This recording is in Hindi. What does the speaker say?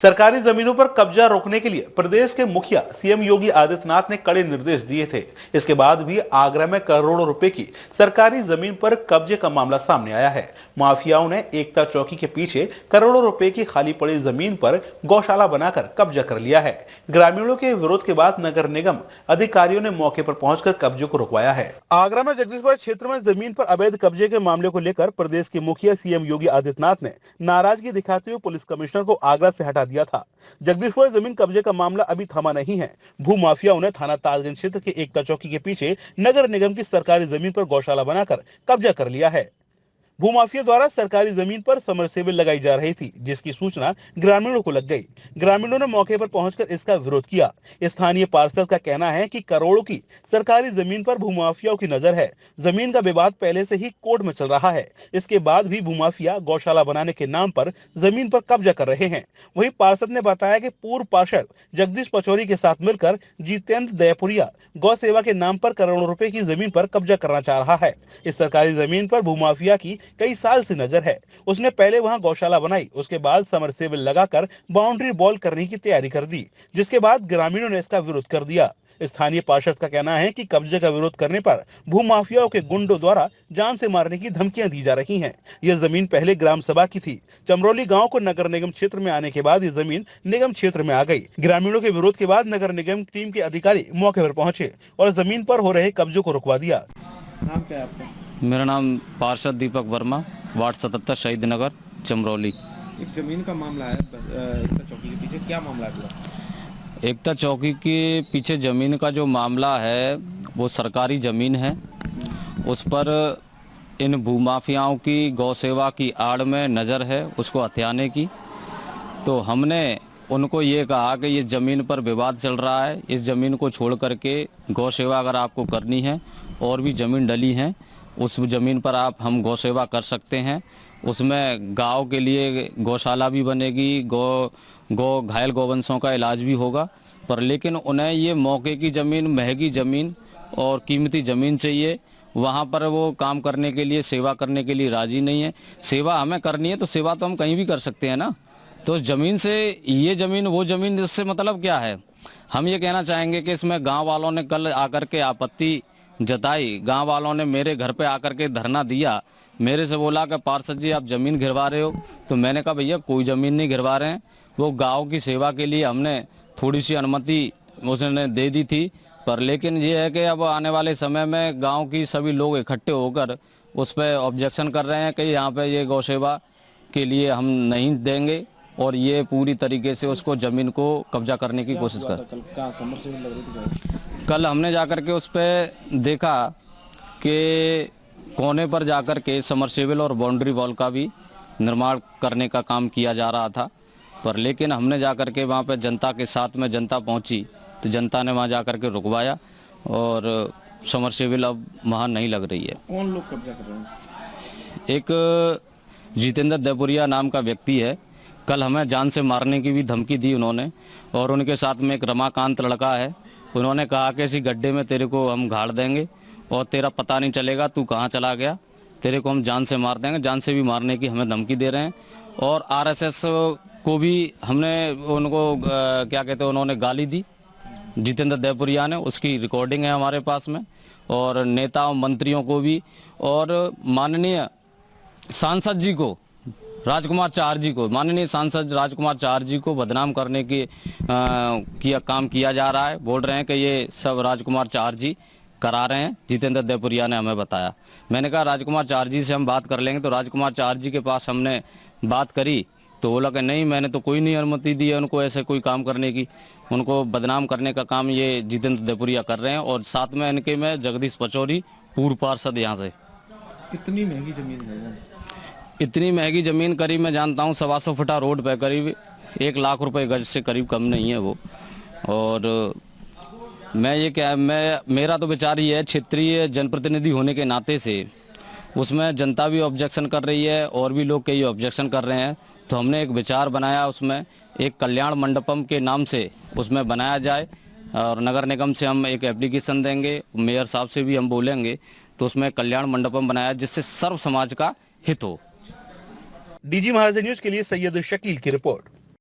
सरकारी जमीनों पर कब्जा रोकने के लिए प्रदेश के मुखिया सीएम योगी आदित्यनाथ ने कड़े निर्देश दिए थे। इसके बाद भी आगरा में करोड़ों रुपए की सरकारी जमीन पर कब्जे का मामला सामने आया है। माफियाओं ने एकता चौकी के पीछे करोड़ों रुपए की खाली पड़ी जमीन पर गौशाला बनाकर कब्जा कर लिया है। ग्रामीणों के विरोध के बाद नगर निगम अधिकारियों ने मौके पर पहुंचकर कब्जे को रुकवाया है। आगरा में जगदीशपुर क्षेत्र में जमीन पर अवैध कब्जे के मामले को लेकर प्रदेश के मुखिया सीएम योगी आदित्यनाथ ने नाराजगी दिखाते हुए पुलिस कमिश्नर को आगरा से हटा दिया था। जगदीशपुर जमीन कब्जे का मामला अभी थमा नहीं है। भू माफियाओं ने थाना ताजगंज क्षेत्र के एकता चौकी के पीछे नगर निगम की सरकारी जमीन पर गौशाला बनाकर कब्जा कर लिया है। भूमाफिया द्वारा सरकारी जमीन पर समरसेबल लगाई जा रही थी, जिसकी सूचना ग्रामीणों को लग गई। ग्रामीणों ने मौके पर पहुंचकर इसका विरोध किया। स्थानीय पार्षद का कहना है कि करोड़ों की सरकारी जमीन पर भूमाफियाओं की नजर है। जमीन का विवाद पहले से ही कोर्ट में चल रहा है। इसके बाद भी भूमाफिया गौशाला बनाने के नाम पर जमीन पर कब्जा कर रहे हैं। वहीं पार्षद ने बताया कि पूर्व पार्षद जगदीश पचौरी के साथ मिलकर जितेंद्र दयापुरिया गौ सेवा के नाम पर करोड़ों रुपए की जमीन पर कब्जा करना चाह रहा है। इस सरकारी जमीन पर भूमाफिया की कई साल से नजर है। उसने पहले वहां गौशाला बनाई, उसके बाद समरसेबल लगाकर बाउंड्री बॉल करने की तैयारी कर दी, जिसके बाद ग्रामीणों ने इसका विरोध कर दिया। स्थानीय पार्षद का कहना है कि कब्जे का विरोध करने पर भूमाफियाओं के गुंडों द्वारा जान से मारने की धमकियां दी जा रही हैं। यह जमीन पहले ग्राम सभा की थी। चमरौली गांव को नगर निगम क्षेत्र में आने के बाद ये जमीन निगम क्षेत्र में आ गई। ग्रामीणों के विरोध के बाद नगर निगम टीम के अधिकारी मौके पर पहुंचे और जमीन पर हो रहे कब्जों को रुकवा दिया। नाम क्या है आपका? मेरा नाम पार्षद दीपक वर्मा, वार्ड 77 शहीद नगर चमरौली। एक जमीन का मामला है एकता चौकी के पीछे, क्या मामला है पूरा? एकता चौकी के पीछे ज़मीन का जो मामला है वो सरकारी ज़मीन है। उस पर इन भूमाफियाओं की गौ सेवा की आड़ में नज़र है उसको हथियाने की। तो हमने उनको ये कहा कि ये ज़मीन पर विवाद चल रहा है, इस ज़मीन को छोड़ करके गौ सेवा अगर आपको करनी है, और भी ज़मीन डली हैं उस ज़मीन पर आप हम गौ सेवा कर सकते हैं। उसमें गाँव के लिए गौशाला भी बनेगी, घायल गौवंशों का इलाज भी होगा। पर लेकिन उन्हें ये मौके की ज़मीन, महंगी ज़मीन और कीमती ज़मीन चाहिए। वहाँ पर वो काम करने के लिए, सेवा करने के लिए राज़ी नहीं है। सेवा हमें करनी है तो सेवा तो हम कहीं भी कर सकते हैं ना। तो ज़मीन से ये ज़मीन वो ज़मीन, इससे मतलब क्या है? हम ये कहना चाहेंगे कि इसमें गाँव वालों ने कल आकर के आपत्ति जताई। गांव वालों ने मेरे घर पे आकर के धरना दिया, मेरे से बोला कि पार्षद जी आप ज़मीन गिरवा रहे हो। तो मैंने कहा भैया कोई ज़मीन नहीं गिरवा रहे हैं, वो गांव की सेवा के लिए हमने थोड़ी सी अनुमति उसने दे दी थी। पर लेकिन ये है कि अब आने वाले समय में गांव की सभी लोग इकट्ठे होकर उस पर ऑब्जेक्शन कर रहे हैं कि यहाँ पे ये गौ सेवा के लिए हम नहीं देंगे, और ये पूरी तरीके से उसको ज़मीन को कब्जा करने की कोशिश कर। कल हमने जाकर के उस पर देखा कि कोने पर जाकर के समरसेबल और बाउंड्री वॉल का भी निर्माण करने का काम किया जा रहा था। पर लेकिन हमने जाकर के वहाँ पर जनता के साथ में जनता पहुँची तो जनता ने वहाँ जाकर के रुकवाया, और समरसेबल अब वहाँ नहीं लग रही है। कौन लोग कब्जा कर रहे हैं? एक जितेंद्र दयापुरिया नाम का व्यक्ति है। कल हमें जान से मारने की भी धमकी दी उन्होंने, और उनके साथ में एक रमाकांत लड़का है। उन्होंने कहा कि इसी गड्ढे में तेरे को हम गाड़ देंगे और तेरा पता नहीं चलेगा तू कहाँ चला गया, तेरे को हम जान से मार देंगे। जान से भी मारने की हमें धमकी दे रहे हैं। और आरएसएस को भी हमने उनको क्या कहते हैं, उन्होंने गाली दी जितेंद्र दयापुरिया ने, उसकी रिकॉर्डिंग है हमारे पास में। और नेताओं मंत्रियों को भी, और माननीय सांसद जी को, राजकुमार चार जी को, माननीय सांसद राजकुमार चार जी को बदनाम करने की काम किया जा रहा है। बोल रहे हैं कि ये सब राजकुमार चार जी करा रहे हैं, जितेंद्र दयापुरिया ने हमें बताया। मैंने कहा राजकुमार चार जी से हम बात कर लेंगे। तो राजकुमार चार जी के पास हमने बात करी तो बोला कि नहीं, मैंने तो कोई नहीं अनुमति दी है उनको ऐसे कोई काम करने की। उनको बदनाम करने का काम ये जितेंद्र दयापुरिया कर रहे हैं। और साथ में इनके में जगदीश पचौरी, पूर्व पार्षद यहाँ से। कितनी महंगी ज़मीन है? इतनी महंगी ज़मीन करीब मैं जानता हूँ 125 फुटा रोड पे करीब 1 लाख रुपए गज से करीब कम नहीं है वो। और मैं ये क्या, मेरा तो विचार ये है, क्षेत्रीय जनप्रतिनिधि होने के नाते से उसमें जनता भी ऑब्जेक्शन कर रही है और भी लोग कई ऑब्जेक्शन कर रहे हैं। तो हमने एक विचार बनाया, उसमें एक कल्याण मंडपम के नाम से उसमें बनाया जाए, और नगर निगम से हम एक एप्लीकेशन देंगे, मेयर साहब से भी हम बोलेंगे, तो उसमें कल्याण मंडपम बनाया जिससे सर्व समाज का हित हो। डीजी महाराज न्यूज के लिए सैयद शकील की रिपोर्ट।